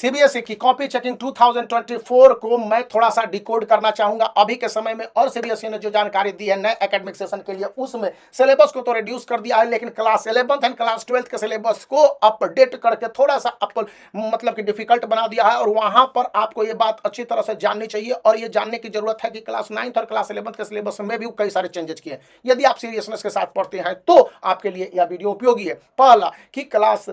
CBSE की copy checking 2024 को मैं थोड़ा सा डिकोड करना चाहूंगा अभी के समय में। और सीबीएसई ने जो जानकारी दी है नए एकेडमिक सेशन के लिए, उसमें सिलेबस को तो रिड्यूस कर दिया है, लेकिन class 11th and class 12th के सिलेबस को अपडेट करके थोड़ा सा मतलब कि डिफिकल्ट बना दिया है। और वहां पर आपको ये बात अच्छी तरह से जाननी चाहिए और ये जानने की जरूरत है कि क्लास 9th और क्लास 11th के सिलेबस में भी कई सारे चेंजेस किए हैं। यदि आप सीरियसनेस के साथ पढ़ते हैं तो आपके लिए यह वीडियो उपयोगी है। पहला कि क्लास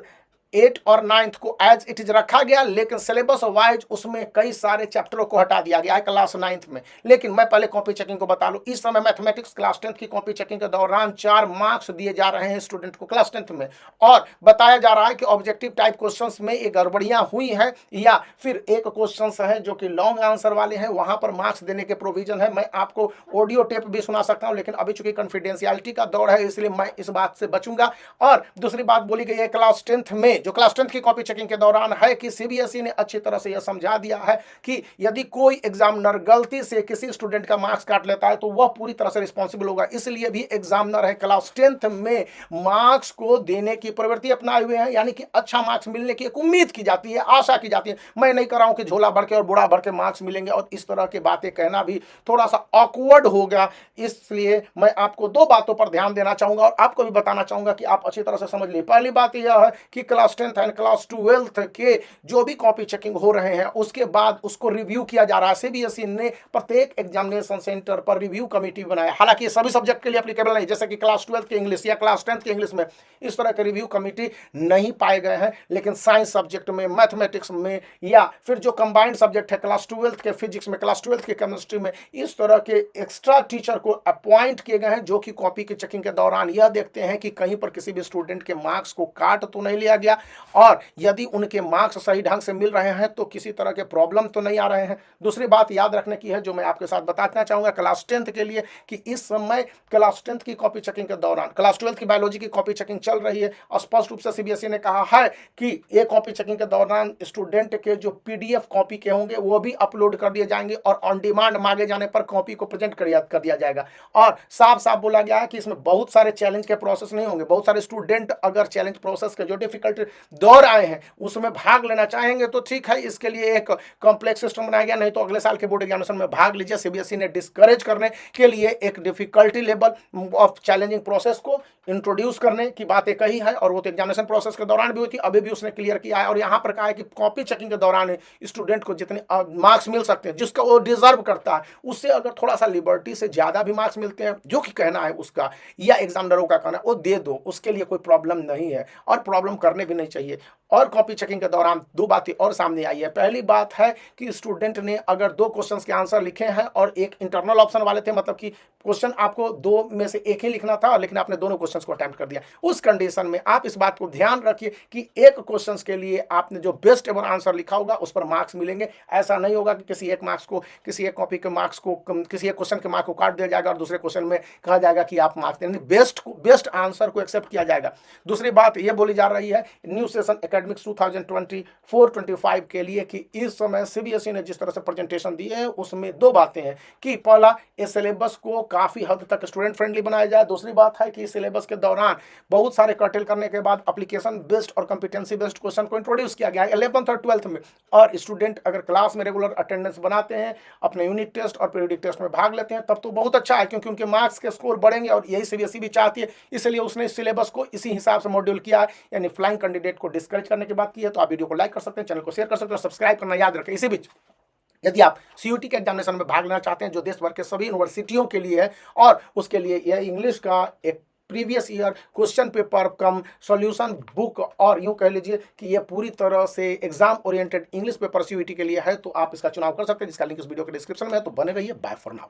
8 और 9th को एज इट इज रखा गया, लेकिन सिलेबस वाइज उसमें कई सारे चैप्टरों को हटा दिया गया है क्लास 9th में। लेकिन मैं पहले कॉपी चेकिंग को बता लूं, इस समय मैथमेटिक्स क्लास 10th की कॉपी चेकिंग के दौरान 4 मार्क्स दिए जा रहे हैं स्टूडेंट को क्लास 10th में। और बताया जा रहा है कि ऑब्जेक्टिव टाइप क्वेश्चंस में ये गड़बड़ियां हुई हैं, या फिर एक क्वेश्चन है जो कि लॉन्ग आंसर वाले हैं, वहां पर मार्क्स देने के प्रोविजन है। मैं आपको ऑडियो टेप भी सुना सकता हूं, लेकिन अभी चूंकि कॉन्फिडेंशियलिटी का दौर है इसलिए मैं इस बात से बचूंगा। और दूसरी बात बोली गई है क्लास 10th में, जो क्लास 10th की कॉपी चेकिंग के दौरान है, कि सीबीएसई ने अच्छी तरह से यह समझा दिया है कि यदि कोई एग्जामिनर गलती से किसी स्टूडेंट का मार्क्स काट लेता है तो वह पूरी तरह से रिस्पॉन्सिबल होगा। इसलिए भी एग्जामिनर है क्लास 10th में मार्क्स को देने की प्रवृत्ति अपनाए हुए हैं, यानी कि अच्छा मार्क्स मिलने की एक उम्मीद की जाती है, आशा की जाती है। मैं नहीं कर रहा हूं कि झोला भर के और बुरा भर के मार्क्स मिलेंगे, और इस तरह की बातें कहना भी थोड़ा सा ऑकवर्ड हो गया। इसलिए मैं आपको 2 बातों पर ध्यान देना चाहूंगा और आपको भी बताना चाहूंगा कि आप अच्छी तरह से समझ लीजिए। पहली बात यह है कि class 10th and class 12th के जो भी कॉपी चेकिंग हो रहे हैं उसके बाद उसको रिव्यू किया जा रहा है। सीबीएसई ने प्रत्येक एग्जामिनेशन सेंटर पर रिव्यू कमेटी बनाया। हालांकि ये सभी सब्जेक्ट के लिए एप्लीकेबल नहीं, जैसे कि क्लास 12th के इंग्लिश या क्लास 10th के इंग्लिश में इस तरह के रिव्यू कमेटी नहीं पाए गए हैं। लेकिन साइंस सब्जेक्ट में, मैथमेटिक्स में, या फिर जो कंबाइंड सब्जेक्ट है क्लास 12th के फिजिक्स में, क्लास 12th के केमिस्ट्री में, इस तरह के एक्स्ट्रा टीचर को अपॉइंट किए गए हैं, जो कि कॉपी की चेकिंग के दौरान यह देखते हैं कि कहीं पर किसी भी स्टूडेंट के मार्क्स को काट तो नहीं लिया गया, और यदि उनके मार्क्स सही ढंग से मिल रहे हैं तो किसी तरह के प्रॉब्लम तो नहीं आ रहे हैं। दूसरी बात याद रखने की है जो मैं आपके साथ बताना चाहूंगा क्लास 10th के लिए, कि इस समय क्लास 10th की कॉपी चेकिंग के दौरान क्लास 12th की बायोलॉजी की कॉपी चेकिंग चल रही है। स्पष्ट रूप से सीबीएसई ने कहा है कि ये कॉपी चेकिंग के दौरान स्टूडेंट के जो पीडीएफ कॉपी के होंगे वो भी अपलोड कर दिए जाएंगे, और ऑन डिमांड मांगे जाने पर कॉपी को प्रेजेंट कर दिया जाएगा। और साफ साफ बोला गया है कि इसमें बहुत सारे चैलेंज के प्रोसेस नहीं होंगे। बहुत सारे स्टूडेंट अगर चैलेंज प्रोसेस के जो डिफिकल्ट दौर आए हैं उसमें भाग लेना चाहेंगे तो ठीक है, इसके लिए एक कॉम्प्लेक्स सिस्टम बनाया गया, नहीं तो अगले साल के बोर्ड एग्जामिनेशन में भाग लीजिए। सीबीएसई ने डिस्करेज करने के लिए एक difficulty level of challenging process को इंट्रोड्यूस करने की बातें कही है, और वो तो एग्जामिनेशन प्रोसेस के दौरान भी हुई थी, अभी भी उसने क्लियर किया है। और यहाँ पर कहा है कि कॉपी चेकिंग के दौरान स्टूडेंट को जितने मार्क्स मिल सकते हैं जिसका वो डिजर्व करता है, उससे अगर थोड़ा सा लिबर्टी से ज्यादा भी मार्क्स मिलते हैं, जो कि कहना है उसका या एग्जामिनरों का कहना, वो दे दो, उसके लिए कोई प्रॉब्लम नहीं है और प्रॉब्लम करने भी नहीं चाहिए। और कॉपी चेकिंग के दौरान 2 बातें और सामने आई है। पहली बात है कि स्टूडेंट ने अगर 2 क्वेश्चंस के आंसर लिखे हैं और एक इंटरनल ऑप्शन वाले थे, मतलब कि क्वेश्चन आपको 2 में से एक ही लिखना था, लेकिन आपने दोनों क्वेश्चंस को अटेम्प्ट कर दिया, उस कंडीशन में आप इस बात को ध्यान रखिए कि एक क्वेश्चंस के लिए आपने जो बेस्ट एवर आंसर लिखा होगा उस पर मार्क्स मिलेंगे। ऐसा नहीं होगा कि किसी एक कॉपी के मार्क्स को, किसी एक क्वेश्चन के मार्क्स को काट दिया जाएगा और दूसरे क्वेश्चन में कहा जाएगा कि आप मार्क्स देंगे। बेस्ट आंसर को एक्सेप्ट किया जाएगा। दूसरी बात यह बोली जा रही है न्यू सेशन एकेडमिक्स 2024-25 के लिए कि इस समय सीबीएसई ने जिस तरह से प्रेजेंटेशन दी है उसमें 2 बातें हैं कि पहला, इस सिलेबस को काफी हद तक स्टूडेंट फ्रेंडली बनाया जाए। दूसरी बात है कि इस सिलेबस के दौरान बहुत सारे कर्टेल करने के बाद एप्लीकेशन बेस्ड और कॉम्पिटेंसी बेस्ड क्वेश्चन को इंट्रोड्यूस किया गया है 11th और 12th में। और स्टूडेंट अगर क्लास में रेगुलर अटेंडेंस बनाते हैं, अपने यूनिट टेस्ट और पीरियडिक टेस्ट में भाग लेते हैं, तब तो बहुत अच्छा है, क्योंकि उनके मार्क्स के स्कोर बढ़ेंगे और यही सीबीएसई भी चाहती है। इसलिए उसने इस सिलेबस को इसी हिसाब से मॉड्यूल किया है, यानी फ्लाइंग कैंडिडेट को डिस्करेज करने की बात की है। तो आप वीडियो को लाइक कर सकते हैं, चैनल को शेयर कर सकते हैं, सब्सक्राइब करना याद रखें। इसी बीच यदि आप सीयूटी के एग्जामिनेशन में भाग लेना चाहते हैं जो देश भर के सभी यूनिवर्सिटियों के लिए है, और उसके लिए यह इंग्लिश का एक previous year question paper cum solution book, और यूं कह लीजिए कि यह पूरी तरह से exam oriented English paper CUET के लिए है, तो आप इसका चुनाव कर सकते हैं, जिसका लिंक इस वीडियो के डिस्क्रिप्शन में है। तो बने रहिए। Bye for now.